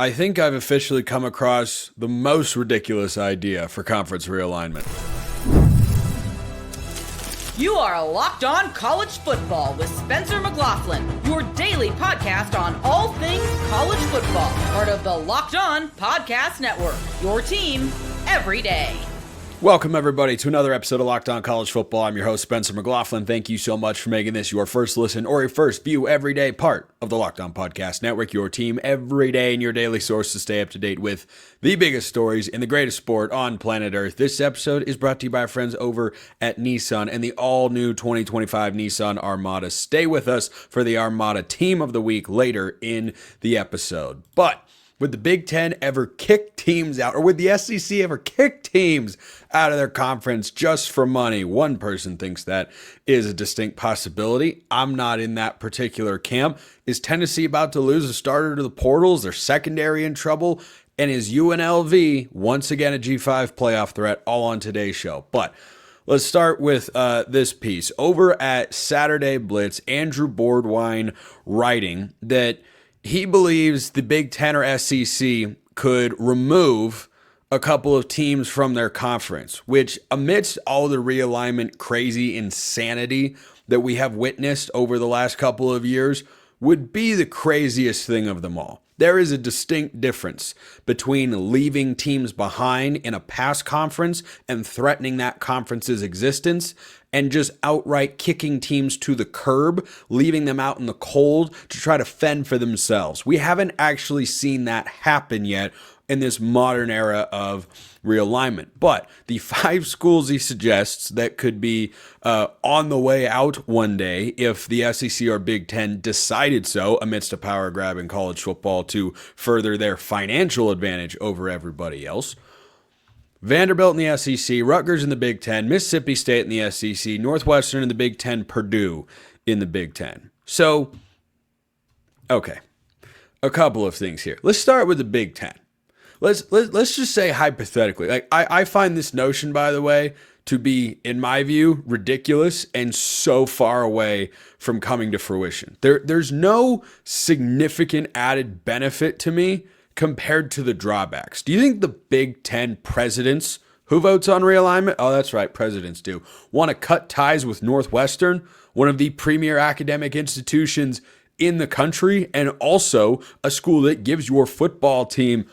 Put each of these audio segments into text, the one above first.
I think I've officially come across the most ridiculous idea for conference realignment. You are Locked On College Football with Spencer McLaughlin, your daily podcast on all things college football. Part of the Locked On Podcast Network, your team every day. Welcome, everybody, to another episode of Locked On College Football. I'm your host, Spencer McLaughlin. Thank you so much for making this your first listen or your first view every day, part of the Locked On Podcast Network, your team every day and your daily source to stay up to date with the biggest stories in the greatest sport on planet Earth. This episode is brought to you by our friends over at Nissan and the all-new 2025 Nissan Armada. Stay with us for the Armada Team of the Week later in the episode. But would the Big Ten ever kick teams out, or would the SEC ever kick teams out of their conference just for money? One person thinks that is a distinct possibility. I'm not in that particular camp. Is Tennessee about to lose a starter to the portals? Their secondary in trouble? And is UNLV once again a G5 playoff threat? All on today's show. But let's start with this piece. Over at Saturday Blitz, Andrew Boardwine writing that he believes the Big Ten or SEC could remove a couple of teams from their conference, which amidst all the realignment crazy insanity that we have witnessed over the last couple of years would be the craziest thing of them all. There is a distinct difference between leaving teams behind in a past conference and threatening that conference's existence and just outright kicking teams to the curb, leaving them out in the cold to try to fend for themselves. We haven't actually seen that happen yet in this modern era of realignment. But the 5 schools he suggests that could be on the way out one day if the SEC or Big Ten decided so amidst a power grab in college football to further their financial advantage over everybody else: Vanderbilt in the SEC, Rutgers in the Big Ten, Mississippi State in the SEC, Northwestern in the Big Ten, Purdue in the Big Ten. So, okay, a couple of things here. Let's start with the Big Ten. Let's just say hypothetically, like I find this notion, by the way, to be, in my view, ridiculous and so far away from coming to fruition. There's no significant added benefit to me compared to the drawbacks. Do you think the Big Ten presidents, who votes on realignment? Oh, that's right, presidents do, want to cut ties with Northwestern, one of the premier academic institutions in the country, and also a school that gives your football team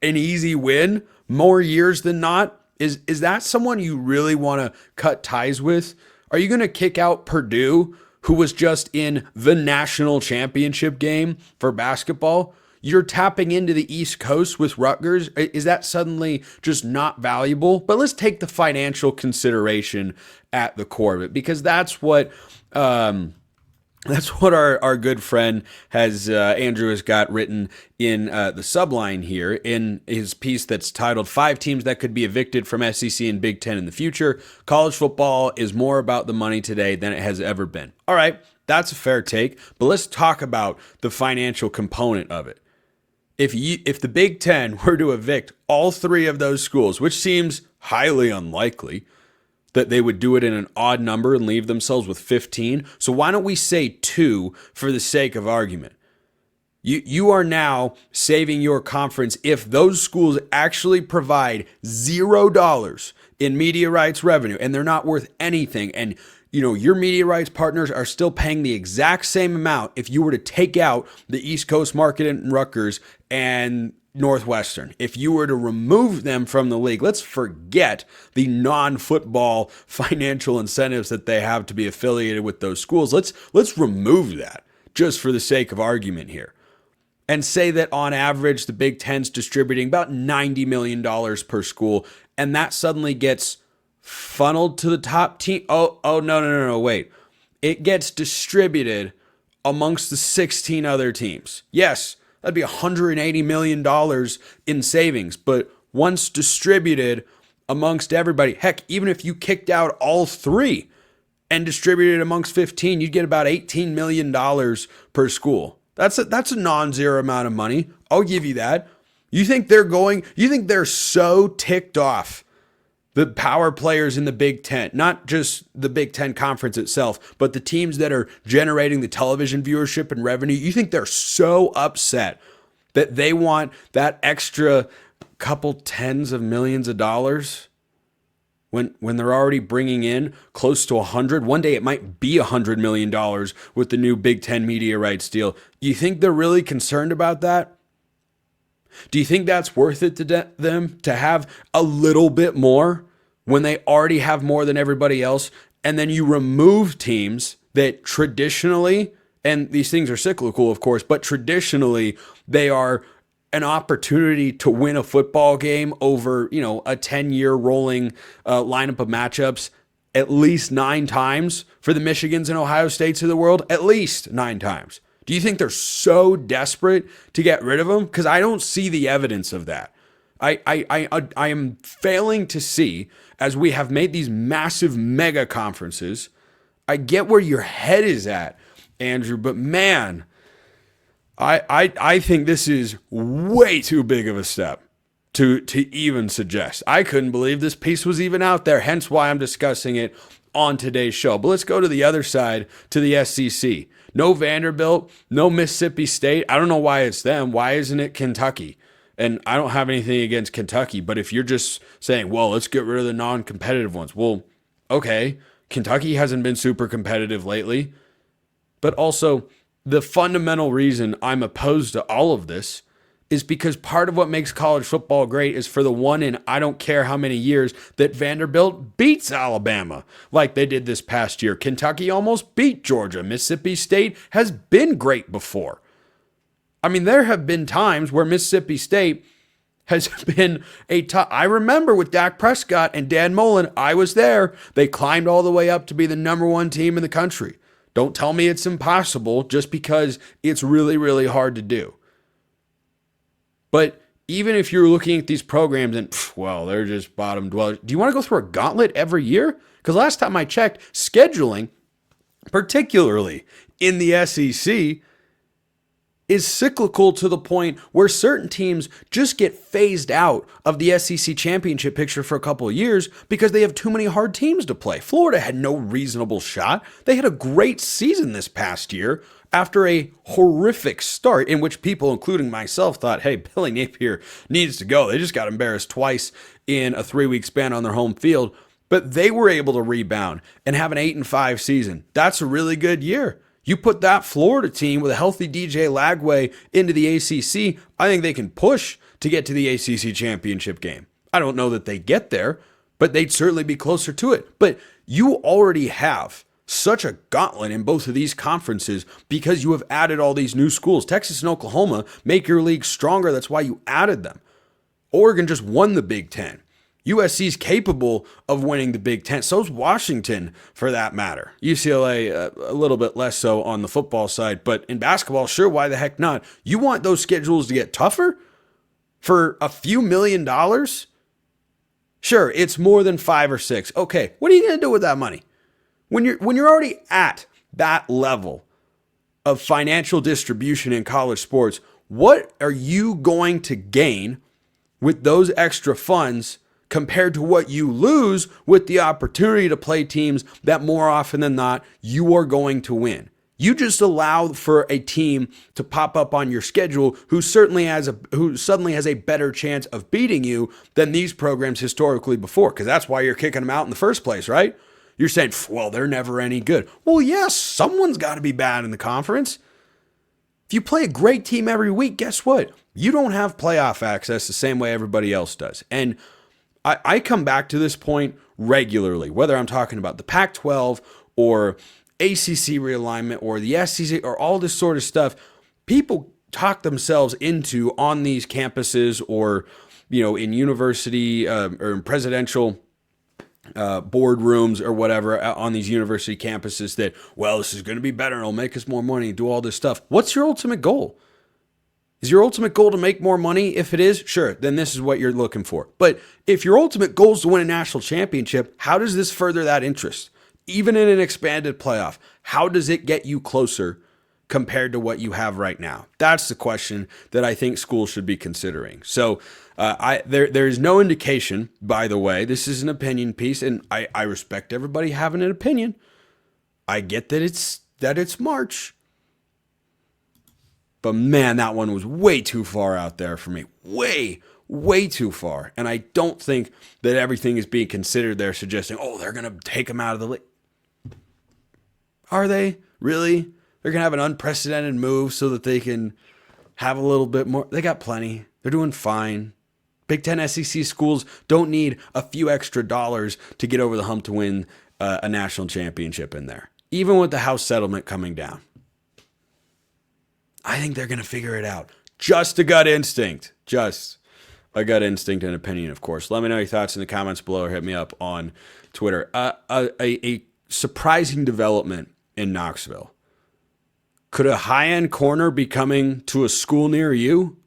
an easy win more years than not? Is that someone you really want to cut ties with? Are you going to kick out Purdue, who was just in the national championship game for basketball? You're tapping into the East Coast with Rutgers. Is that suddenly just not valuable? But let's take the financial consideration at the core of it, because that's what our good friend Andrew has got written in the subline here in his piece that's titled 5 Teams That Could Be Evicted from SEC and Big Ten in the Future. College football is more about the money today than it has ever been. All right, that's a fair take, but let's talk about the financial component of it. If the Big Ten were to evict all 3 of those schools, which seems highly unlikely, that they would do it in an odd number and leave themselves with 15. So why don't we say 2 for the sake of argument? You are now saving your conference if those schools actually provide $0 in media rights revenue and they're not worth anything. And your media rights partners are still paying the exact same amount if you were to take out the East Coast market in Rutgers and Northwestern. If you were to remove them from the league, let's forget the non-football financial incentives that they have to be affiliated with those schools. Let's remove that just for the sake of argument here, and say that on average the Big Ten's distributing about $90 million per school, and that suddenly gets funneled to the top team. Oh, no, wait. It gets distributed amongst the 16 other teams. Yes, that'd be $180 million in savings. But once distributed amongst everybody, heck, even if you kicked out all 3 and distributed amongst 15, you'd get about $18 million per school. That's a non-zero amount of money. I'll give you that. You think they're so ticked off, the power players in the Big Ten, not just the Big Ten conference itself, but the teams that are generating the television viewership and revenue, you think they're so upset that they want that extra couple tens of millions of dollars when they're already bringing in close to 100. One day it might be $100 million with the new Big Ten media rights deal. You think they're really concerned about that? Do you think that's worth it to them to have a little bit more when they already have more than everybody else? And then you remove teams that traditionally, and these things are cyclical, of course, but traditionally they are an opportunity to win a football game over, a 10-year rolling lineup of matchups at least 9 times for the Michigans and Ohio States of the world, at least 9 times. Do you think they're so desperate to get rid of them? Because I don't see the evidence of that. I am failing to see, as we have made these massive mega conferences. I get where your head is at, Andrew, but man, I think this is way too big of a step to even suggest. I couldn't believe this piece was even out there, hence why I'm discussing it on today's show. But let's go to the other side, to the SEC. No Vanderbilt, no Mississippi State. I don't know why it's them. Why isn't it Kentucky? And I don't have anything against Kentucky, but if you're just saying, well, let's get rid of the non-competitive ones. Well, okay, Kentucky hasn't been super competitive lately. But also, the fundamental reason I'm opposed to all of this is because part of what makes college football great is for the one in I don't care how many years that Vanderbilt beats Alabama like they did this past year. Kentucky almost beat Georgia. Mississippi State has been great before. I mean, there have been times where Mississippi State has been I remember with Dak Prescott and Dan Mullen, I was there. They climbed all the way up to be the number 1 team in the country. Don't tell me it's impossible just because it's really, really hard to do. But even if you're looking at these programs and, well, they're just bottom dwellers, do you want to go through a gauntlet every year? Because last time I checked, scheduling, particularly in the SEC, is cyclical to the point where certain teams just get phased out of the SEC championship picture for a couple of years because they have too many hard teams to play. Florida had no reasonable shot. They had a great season this past year after a horrific start in which people, including myself, thought, hey, Billy Napier needs to go. They just got embarrassed twice in a 3-week span on their home field, but they were able to rebound and have an 8-5 season. That's a really good year. You put that Florida team with a healthy DJ Lagway into the ACC, I think they can push to get to the ACC championship game. I don't know that they get there, but they'd certainly be closer to it. But you already have such a gauntlet in both of these conferences because you have added all these new schools. Texas and Oklahoma make your league stronger. That's why you added them. Oregon just won the Big Ten. USC's capable of winning the Big Ten. So's Washington, for that matter. UCLA, a little bit less so on the football side, but in basketball, sure, why the heck not? You want those schedules to get tougher for a few $1 million? Sure, it's more than 5 or 6. Okay, what are you going to do with that money? When you're already at that level of financial distribution in college sports, what are you going to gain with those extra funds compared to what you lose with the opportunity to play teams that more often than not you are going to win? You just allow for a team to pop up on your schedule who suddenly has a better chance of beating you than these programs historically before, because that's why you're kicking them out in the first place, right? You're saying, well, they're never any good. Well, yes, someone's got to be bad in the conference. If you play a great team every week, guess what? You don't have playoff access the same way everybody else does. And I come back to this point regularly, whether I'm talking about the Pac-12 or ACC realignment or the SEC or all this sort of stuff. People talk themselves into on these campuses or, in university or in presidential boardrooms or whatever on these university campuses that, well, this is going to be better. It'll make us more money, do all this stuff. What's your ultimate goal? Is your ultimate goal to make more money? If it is, sure, then this is what you're looking for. But if your ultimate goal is to win a national championship, how does this further that interest? Even in an expanded playoff, how does it get you closer compared to what you have right now? That's the question that I think schools should be considering. So there's no indication, by the way, this is an opinion piece, and I respect everybody having an opinion. I get that it's March. But man, that one was way too far out there for me. Way too far. And I don't think that everything is being considered there, suggesting, oh, they're going to take him out of the league. Are they? Really? They're going to have an unprecedented move so that they can have a little bit more. They got plenty. They're doing fine. Big Ten SEC schools don't need a few extra dollars to get over the hump to win a national championship in there. Even with the House settlement coming down. I think they're going to figure it out. Just a gut instinct. Just a gut instinct and opinion, of course. Let me know your thoughts in the comments below or hit me up on Twitter. A surprising development in Knoxville. Could a high-end corner be coming to a school near you?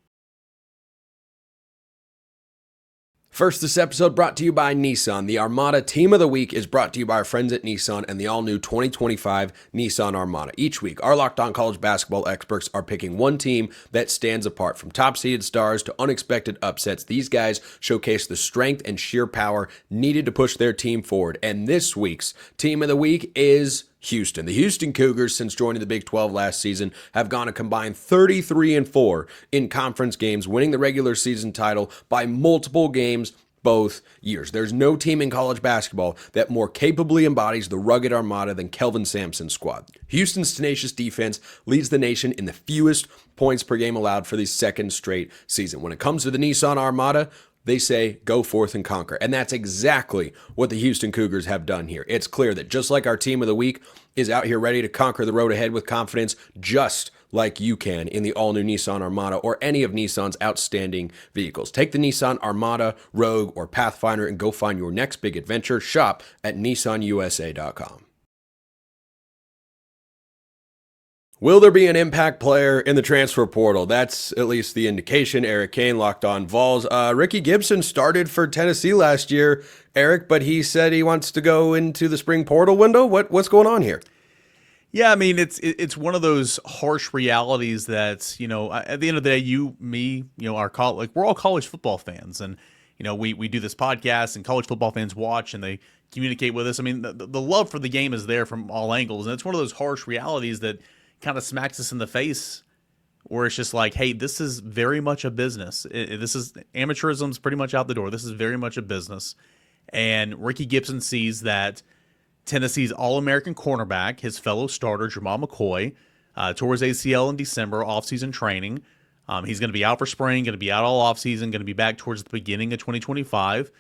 First, this episode brought to you by Nissan. The Armada Team of the Week is brought to you by our friends at Nissan and the all-new 2025 Nissan Armada. Each week, our Locked On College basketball experts are picking one team that stands apart. From top-seeded stars to unexpected upsets, these guys showcase the strength and sheer power needed to push their team forward. And this week's Team of the Week is Houston. The Houston Cougars, since joining the Big 12 last season, have gone a combined 33-4 in conference games, winning the regular season title by multiple games both years. There's no team in college basketball that more capably embodies the rugged Armada than Kelvin Sampson's squad. Houston's tenacious defense leads the nation in the fewest points per game allowed for the second straight season. When it comes to the Nissan Armada, they say, go forth and conquer. And that's exactly what the Houston Cougars have done here. It's clear that just like our Team of the Week is out here ready to conquer the road ahead with confidence, just like you can in the all-new Nissan Armada or any of Nissan's outstanding vehicles. Take the Nissan Armada, Rogue, or Pathfinder and go find your next big adventure. Shop at nissanusa.com. Will there be an impact player in the transfer portal? That's at least the indication. Eric Cain, Locked On Vols. Ricky Gibson started for Tennessee last year, Eric, but he said he wants to go into the spring portal window. What's going on here? Yeah, I mean, it's one of those harsh realities that, at the end of the day, you, me, we're all college football fans. And, we do this podcast and college football fans watch and they communicate with us. I mean, the love for the game is there from all angles. And it's one of those harsh realities that kind of smacks us in the face where it's just like, hey, this is very much a business. This is amateurism's pretty much out the door. This is very much a business. And Ricky Gibson sees that Tennessee's All-American cornerback, his fellow starter, Jamal McCoy, tore his ACL in December, offseason training. He's going to be out for spring, going to be out all offseason, going to be back towards the beginning of 2025.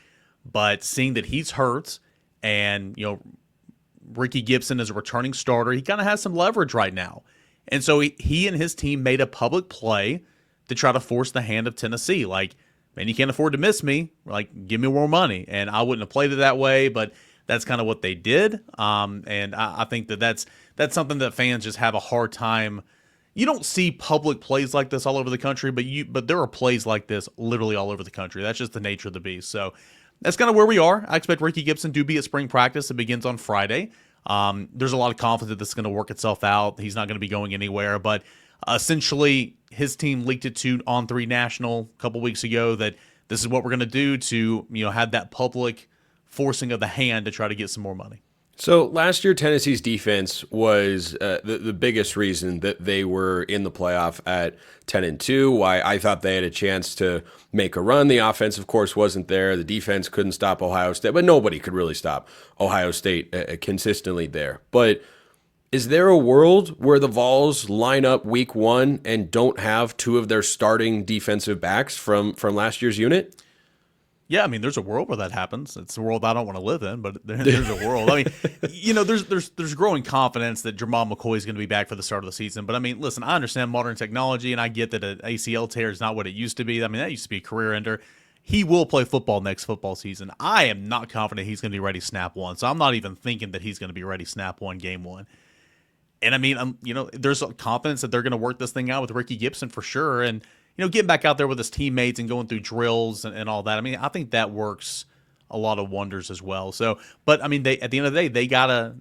But seeing that he's hurt and, Ricky Gibson is a returning starter, he kind of has some leverage right now. And so he and his team made a public play to try to force the hand of Tennessee. Like, man, you can't afford to miss me. Like, give me more money. And I wouldn't have played it that way, but that's kind of what they did. And I think that's something that fans just have a hard time. You don't see public plays like this all over the country, but there are plays like this literally all over the country. That's just the nature of the beast. So that's kind of where we are. I expect Ricky Gibson to be at spring practice. It begins on Friday. There's a lot of confidence that this is going to work itself out. He's not going to be going anywhere. But essentially, his team leaked it to On3 National a couple weeks ago that this is what we're going to do to have that public forcing of the hand to try to get some more money. So last year, Tennessee's defense was the biggest reason that they were in the playoff at 10-2. Why I thought they had a chance to make a run. The offense, of course, wasn't there. The defense couldn't stop Ohio State, but nobody could really stop Ohio State consistently there. But is there a world where the Vols line up week one and don't have two of their starting defensive backs from last year's unit? Yeah, I mean, there's a world where that happens. It's a world I don't want to live in, but there's a world. I mean, there's growing confidence that Jamal McCoy is going to be back for the start of the season. But I mean, listen, I understand modern technology, and I get that an ACL tear is not what it used to be. I mean, that used to be a career ender. He will play football next football season. I am not confident he's going to be ready snap one, so I'm not even thinking that he's going to be ready snap one, game one. And I mean, there's confidence that they're going to work this thing out with Ricky Gibson for sure, and getting back out there with his teammates and going through drills and all that. I mean, I think that works a lot of wonders as well. So, but I mean, at the end of the day, they gotta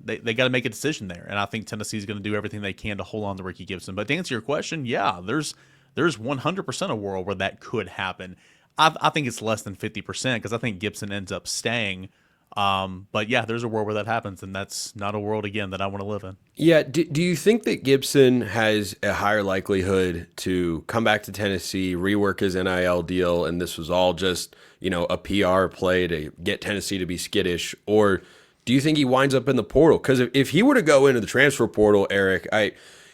make a decision there, and I think Tennessee's going to do everything they can to hold on to Ricky Gibson. But to answer your question, yeah, there's 100% a world where that could happen. I think it's less than 50% because I think Gibson ends up staying But yeah, there's a world where that happens, and that's not a world, again, that I want to live in. Yeah. Do you think that Gibson has a higher likelihood to come back to Tennessee, rework his NIL deal, and this was all just, a PR play to get Tennessee to be skittish? Or do you think he winds up in the portal? Because if he were to go into the transfer portal, Eric,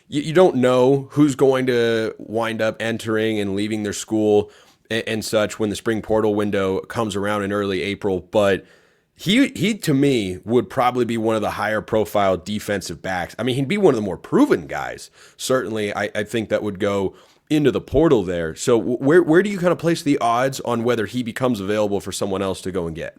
you don't know who's going to wind up entering and leaving their school and such when the spring portal window comes around in early April. But he to me would probably be one of the higher profile defensive backs. I mean, he'd be one of the more proven guys. Certainly, I think that would go into the portal there. So where do you kind of place the odds on whether he becomes available for someone else to go and get?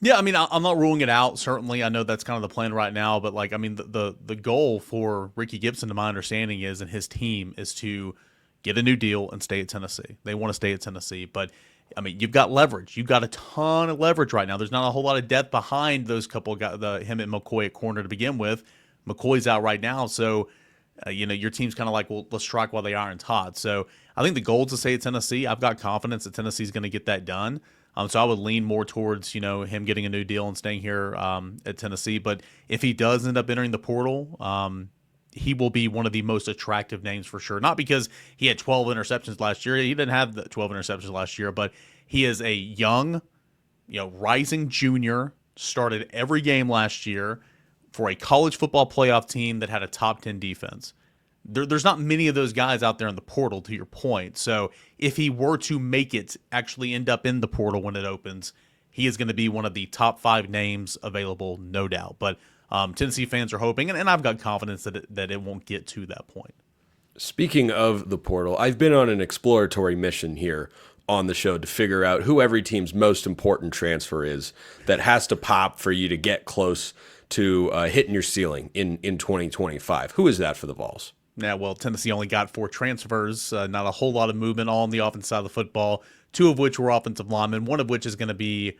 Yeah, I mean, I'm not ruling it out. Certainly, I know that's kind of the plan right now. But the goal for Ricky Gibson, to my understanding, and his team is to get a new deal and stay at Tennessee. They want to stay at Tennessee, but I mean, you've got leverage. You've got a ton of leverage right now. There's not a whole lot of depth behind those couple of guys, him and McCoy at corner to begin with. McCoy's out right now, so your team's kind of like, well, let's strike while the iron's hot. So I think the goal is to stay at Tennessee. I've got confidence that Tennessee's going to get that done. So I would lean more towards him getting a new deal and staying here at Tennessee. But if he does end up entering the portal, he will be one of the most attractive names for sure. Not because he had 12 interceptions last year. He didn't have the 12 interceptions last year, but he is a young, rising junior, started every game last year for a college football playoff team that had a top 10 defense. There's not many of those guys out there in the portal, to your point. So if he were to make it actually end up in the portal when it opens, he is going to be one of the top 5 names available, no doubt. But Tennessee fans are hoping, and I've got confidence that it won't get to that point. Speaking of the portal, I've been on an exploratory mission here on the show to figure out who every team's most important transfer is that has to pop for you to get close to hitting your ceiling in 2025. Who is that for the Vols? Yeah, well, Tennessee only got 4 transfers, not a whole lot of movement all on the offensive side of the football, 2 of which were offensive linemen, one of which is going to be,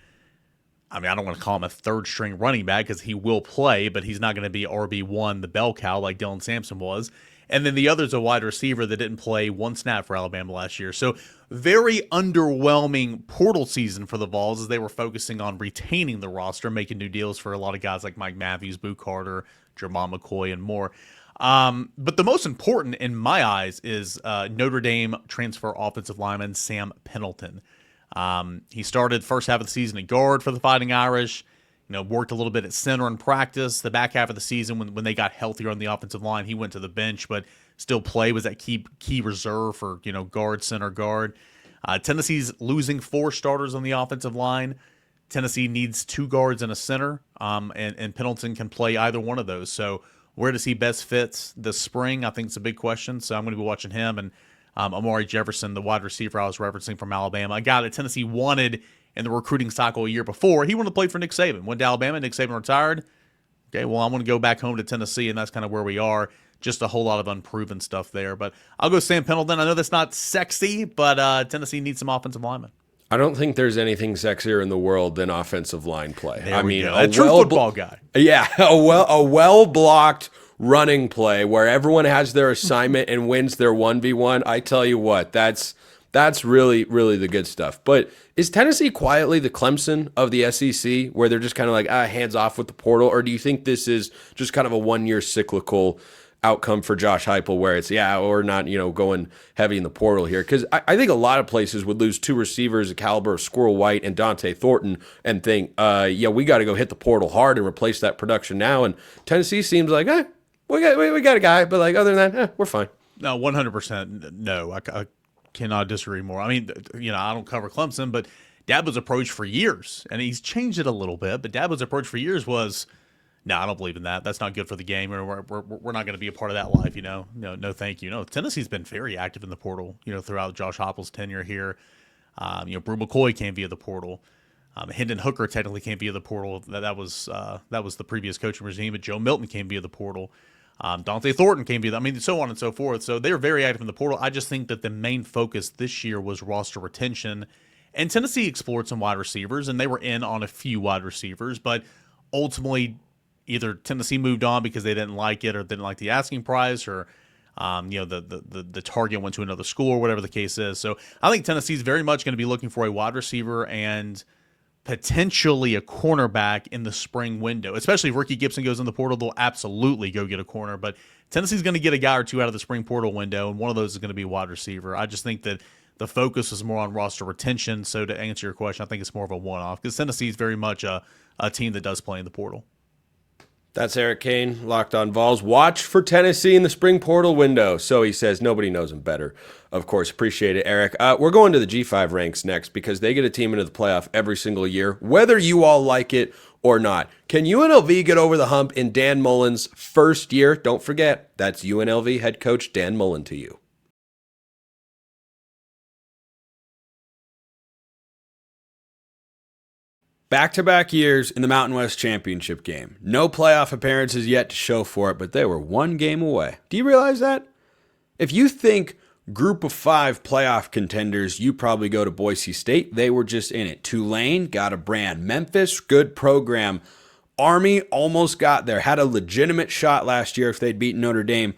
I mean, I don't want to call him a third-string running back because he will play, but he's not going to be RB1, the bell cow, like Dylan Sampson was. And then the other's a wide receiver that didn't play 1 snap for Alabama last year. So very underwhelming portal season for the Vols as they were focusing on retaining the roster, making new deals for a lot of guys like Mike Matthews, Boo Carter, Jermon McCoy, and more. But the most important in my eyes is Notre Dame transfer offensive lineman Sam Pendleton. He started first half of the season at guard for the Fighting Irish, worked a little bit at center in practice. The back half of the season when they got healthier on the offensive line, he went to the bench, but still was that key reserve for, guard, center, guard. Tennessee's losing 4 starters on the offensive line. Tennessee needs 2 guards and a center, and Pendleton can play either one of those. So where does he best fit this spring? I think it's a big question. So I'm going to be watching him and Amari Jefferson, the wide receiver I was referencing from Alabama, a guy that Tennessee wanted in the recruiting cycle a year before. He wanted to play for Nick Saban. Went to Alabama, Nick Saban retired. Okay, well, I'm going to go back home to Tennessee, and that's kind of where we are. Just a whole lot of unproven stuff there. But I'll go Sam Pendleton. I know that's not sexy, but Tennessee needs some offensive linemen. I don't think there's anything sexier in the world than offensive line play. There we go. A true football guy. Yeah, a well-blocked running play where everyone has their assignment and wins their 1v1. I tell you what, that's really, really the good stuff. But is Tennessee quietly the Clemson of the SEC where they're just kind of like, hands off with the portal? Or do you think this is just kind of a 1-year cyclical outcome for Josh Heupel where it's, or not, going heavy in the portal here? Because I think a lot of places would lose 2 receivers the caliber of Squirrel White and Dante Thornton and think, we got to go hit the portal hard and replace that production now. And Tennessee seems like, we got a guy, but like other than that, we're fine. No, 100% no. I cannot disagree more. I mean, I don't cover Clemson, but Dabo's approach for years, and he's changed it a little bit, but Dabo's approach for years was, no, I don't believe in that. That's not good for the game. We're not going to be a part of that life, No, thank you. No, Tennessee's been very active in the portal, throughout Josh Heupel's tenure here. Brew McCoy came via the portal. Hendon Hooker technically came via the portal. That was the previous coaching regime, but Joe Milton came via the portal. Dante Thornton came via, so on and so forth. So they're very active in the portal. I just think that the main focus this year was roster retention. And Tennessee explored some wide receivers, and they were in on a few wide receivers. But ultimately, either Tennessee moved on because they didn't like it or didn't like the asking price, or the target went to another school or whatever the case is. So I think Tennessee's very much going to be looking for a wide receiver and potentially a cornerback in the spring window, especially if Ricky Gibson goes in the portal. They'll absolutely go get a corner, but Tennessee's going to get a guy or two out of the spring portal window, and one of those is going to be wide receiver. I just think that the focus is more on roster retention. So to answer your question, I think it's more of a one-off because Tennessee is very much a team that does play in the portal. That's Eric Cain, Locked On Vols. Watch for Tennessee in the spring portal window. So he says nobody knows him better. Of course, appreciate it, Eric. We're going to the G5 ranks next because they get a team into the playoff every single year, whether you all like it or not. Can UNLV get over the hump in Dan Mullen's first year? Don't forget, that's UNLV head coach Dan Mullen to you. Back-to-back years in the Mountain West Championship game. No playoff appearances yet to show for it, but they were one game away. Do you realize that? If you think group of 5 playoff contenders, you probably go to Boise State. They were just in it. Tulane got a brand. Memphis, good program. Army almost got there. Had a legitimate shot last year if they'd beaten Notre Dame.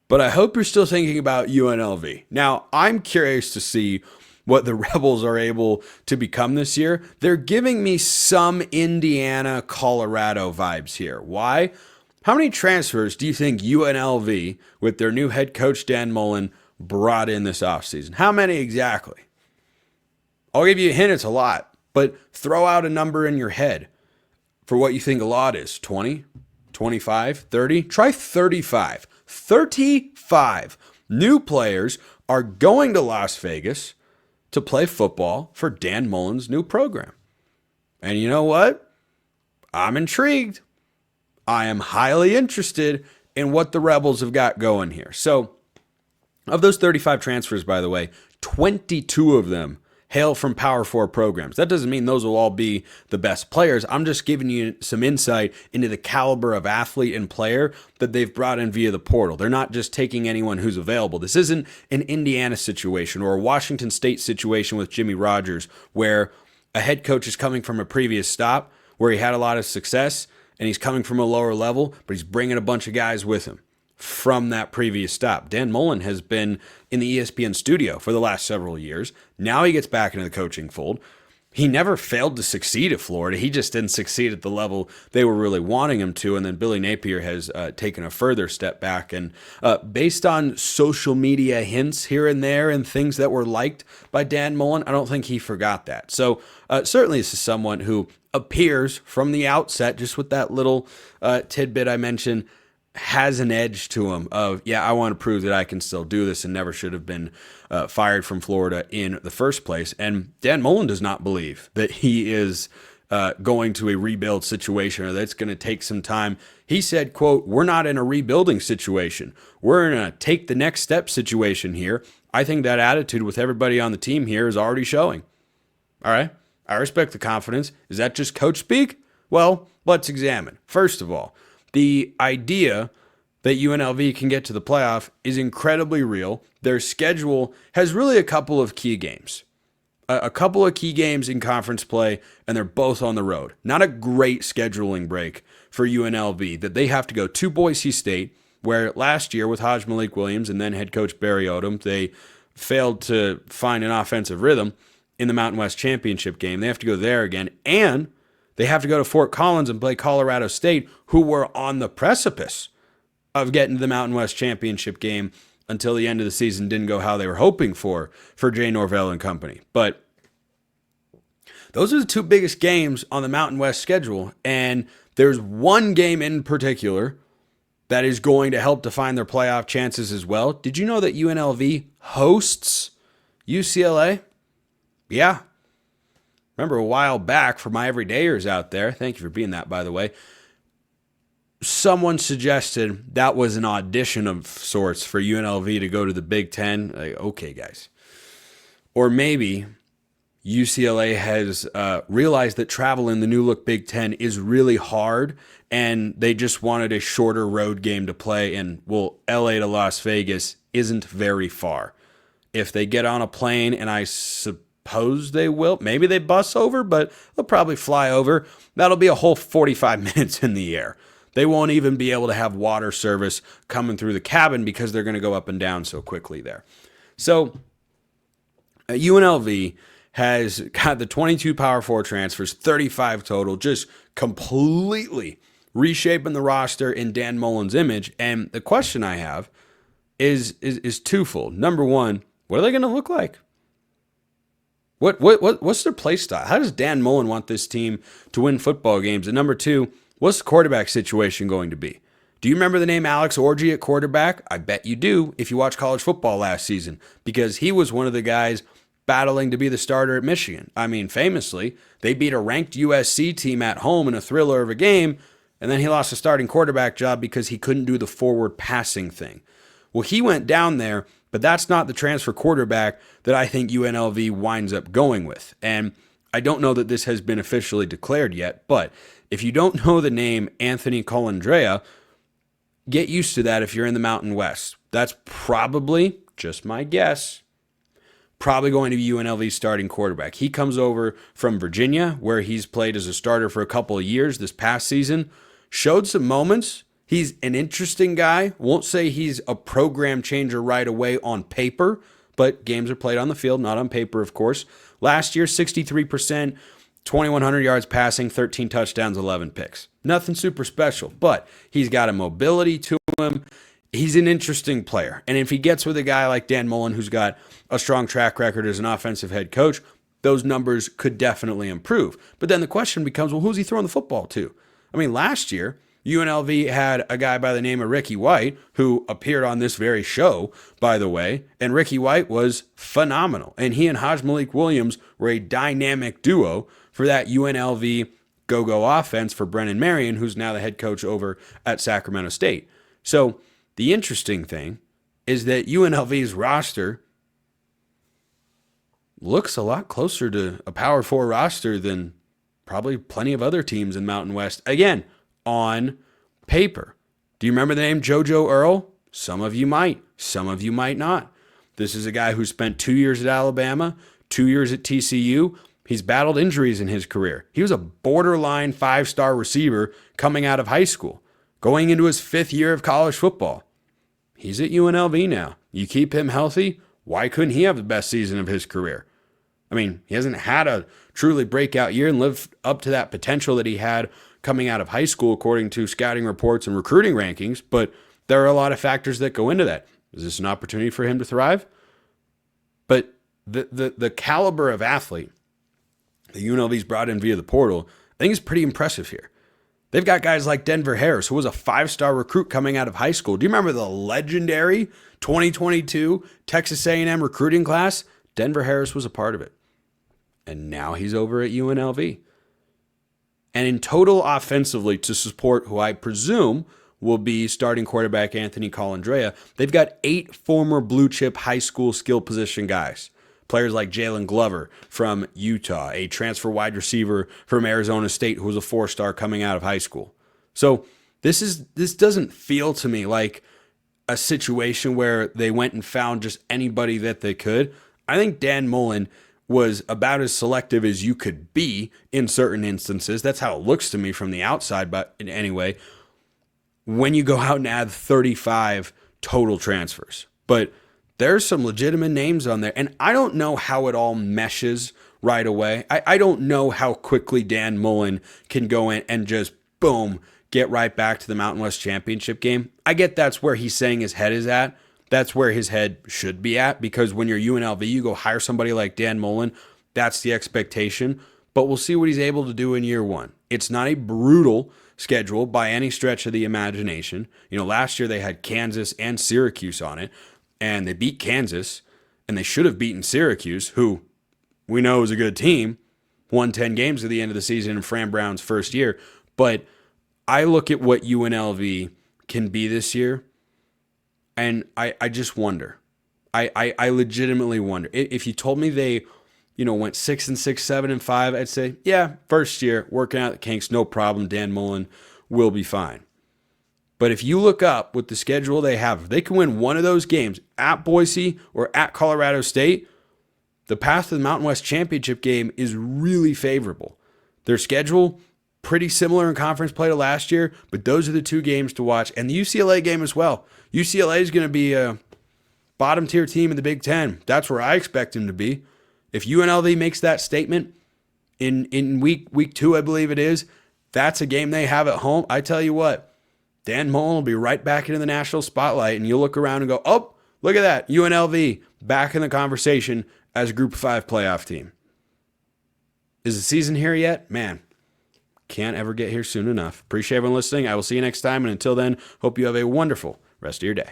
But I hope you're still thinking about UNLV. Now, I'm curious to see what the Rebels are able to become this year. They're giving me some Indiana, Colorado vibes here. Why? How many transfers do you think UNLV, with their new head coach Dan Mullen, brought in this offseason? How many exactly? I'll give you a hint, it's a lot, but throw out a number in your head for what you think a lot is. 20, 25, 30? Try 35. 35 new players are going to Las Vegas to play football for Dan Mullen's new program. And you know what? I'm intrigued. I am highly interested in what the Rebels have got going here. So, of those 35 transfers, by the way, 22 of them hail from Power 4 programs. That doesn't mean those will all be the best players. I'm just giving you some insight into the caliber of athlete and player that they've brought in via the portal. They're not just taking anyone who's available. This isn't an Indiana situation or a Washington State situation with Jimmy Rogers where a head coach is coming from a previous stop where he had a lot of success and he's coming from a lower level, but he's bringing a bunch of guys with him from that previous stop. Dan Mullen has been in the ESPN studio for the last several years. Now he gets back into the coaching fold. He never failed to succeed at Florida. He just didn't succeed at the level they were really wanting him to. And then Billy Napier has taken a further step back. And based on social media hints here and there and things that were liked by Dan Mullen, I don't think he forgot that. So certainly this is someone who appears from the outset, just with that little tidbit I mentioned, has an edge to him of, yeah, I want to prove that I can still do this and never should have been fired from Florida in the first place. And Dan Mullen does not believe that he is going to a rebuild situation or that it's going to take some time. He said, quote, "We're not in a rebuilding situation. We're in a take the next step situation here." I think that attitude with everybody on the team here is already showing. All right. I respect the confidence. Is that just coach speak? Well, let's examine. First of all, the idea that UNLV can get to the playoff is incredibly real. Their schedule has really a couple of key games. A couple of key games in conference play, and they're both on the road. Not a great scheduling break for UNLV that they have to go to Boise State, where last year with Haj Malik Williams and then head coach Barry Odom, they failed to find an offensive rhythm in the Mountain West Championship game. They have to go there again, and they have to go to Fort Collins and play Colorado State, who were on the precipice of getting to the Mountain West Championship game until the end of the season didn't go how they were hoping for Jay Norvell and company. But those are the two biggest games on the Mountain West schedule, and there's one game in particular that is going to help define their playoff chances as well. Did you know that UNLV hosts UCLA? Yeah. Remember a while back, for my everydayers out there, thank you for being that, by the way, someone suggested that was an audition of sorts for UNLV to go to the Big Ten. Like, okay, guys. Or maybe UCLA has realized that travel in the new look Big Ten is really hard, and they just wanted a shorter road game to play, and, well, LA to Las Vegas isn't very far. If they get on a plane, and I suppose they will. Maybe they bus over, but they'll probably fly over. That'll be a whole 45 minutes in the air. They won't even be able to have water service coming through the cabin because they're going to go up and down so quickly there. So UNLV has got the 22 Power 4 transfers, 35 total, just completely reshaping the roster in Dan Mullen's image. And the question I have is twofold. Number one, what are they going to look like? What's their play style? How does Dan Mullen want this team to win football games? And number two, what's the quarterback situation going to be? Do you remember the name Alex Orji at quarterback? I bet you do if you watch college football last season, because he was one of the guys battling to be the starter at Michigan. I mean, famously, they beat a ranked USC team at home in a thriller of a game, and then he lost a starting quarterback job because he couldn't do the forward passing thing. Well, he went down there, but that's not the transfer quarterback that I think UNLV winds up going with. And I don't know that this has been officially declared yet, but if you don't know the name Anthony Colandrea, get used to that if you're in the Mountain West. That's probably, just my guess, probably going to be UNLV's starting quarterback. He comes over from Virginia, where he's played as a starter for a couple of years this past season, showed some moments. He's an interesting guy. Won't say he's a program changer right away on paper, but games are played on the field, not on paper, of course. Last year, 63%, 2,100 yards passing, 13 touchdowns, 11 picks. Nothing super special, but he's got a mobility to him. He's an interesting player. And if he gets with a guy like Dan Mullen, who's got a strong track record as an offensive head coach, those numbers could definitely improve. But then the question becomes, well, who's he throwing the football to? I mean, last year, UNLV had a guy by the name of Ricky White, who appeared on this very show, by the way, and Ricky White was phenomenal. And he and Haj Malik Williams were a dynamic duo for that UNLV go-go offense for Brennan Marion, who's now the head coach over at Sacramento State. So the interesting thing is that UNLV's roster looks a lot closer to a Power 4 roster than probably plenty of other teams in Mountain West. Again, on paper. Do you remember the name JoJo Earl? Some of you might. Some of you might not. This is a guy who spent 2 years at Alabama, 2 years at TCU. He's battled injuries in his career. He was a borderline 5-star receiver coming out of high school, going into his 5th year of college football. He's at UNLV now. You keep him healthy, why couldn't he have the best season of his career? I mean, he hasn't had a truly breakout year and lived up to that potential that he had coming out of high school, according to scouting reports and recruiting rankings, but there are a lot of factors that go into that. Is this an opportunity for him to thrive? But the caliber of athlete that UNLV's brought in via the portal, I think is pretty impressive here. They've got guys like Denver Harris, who was a 5-star recruit coming out of high school. Do you remember the legendary 2022 Texas A&M recruiting class? Denver Harris was a part of it. And now he's over at UNLV. And in total offensively, to support who I presume will be starting quarterback Anthony Colandrea, they've got 8 former blue-chip high school skill position guys. Players like Jalen Glover from Utah, a transfer wide receiver from Arizona State who was a 4-star coming out of high school. So this doesn't feel to me like a situation where they went and found just anybody that they could. I think Dan Mullen was about as selective as you could be in certain instances. That's how it looks to me from the outside, but anyway, when you go out and add 35 total transfers. But there's some legitimate names on there, and I don't know how it all meshes right away. I don't know how quickly Dan Mullen can go in and just, boom, get right back to the Mountain West Championship game. I get that's where he's saying his head is at. That's where his head should be at, because when you're UNLV, you go hire somebody like Dan Mullen. That's the expectation. But we'll see what he's able to do in year one. It's not a brutal schedule by any stretch of the imagination. You know, last year they had Kansas and Syracuse on it, and they beat Kansas, and they should have beaten Syracuse, who we know is a good team, won 10 games at the end of the season in Fran Brown's first year. But I look at what UNLV can be this year, and I just wonder. I legitimately wonder. If you told me they, went 6-6, 7-5, I'd say, yeah, first year, working out the kinks, no problem. Dan Mullen will be fine. But if you look up with the schedule they have, if they can win one of those games at Boise or at Colorado State, the path to the Mountain West Championship game is really favorable. Their schedule, pretty similar in conference play to last year, but those are the two games to watch. And the UCLA game as well. UCLA is going to be a bottom tier team in the Big Ten. That's where I expect them to be. If UNLV makes that statement in week 2, I believe it is, that's a game they have at home. I tell you what, Dan Mullen will be right back into the national spotlight, and you'll look around and go, oh, look at that, UNLV back in the conversation as a Group of 5 playoff team. Is the season here yet? Man, can't ever get here soon enough. Appreciate everyone listening. I will see you next time, and until then, hope you have a wonderful rest of your day.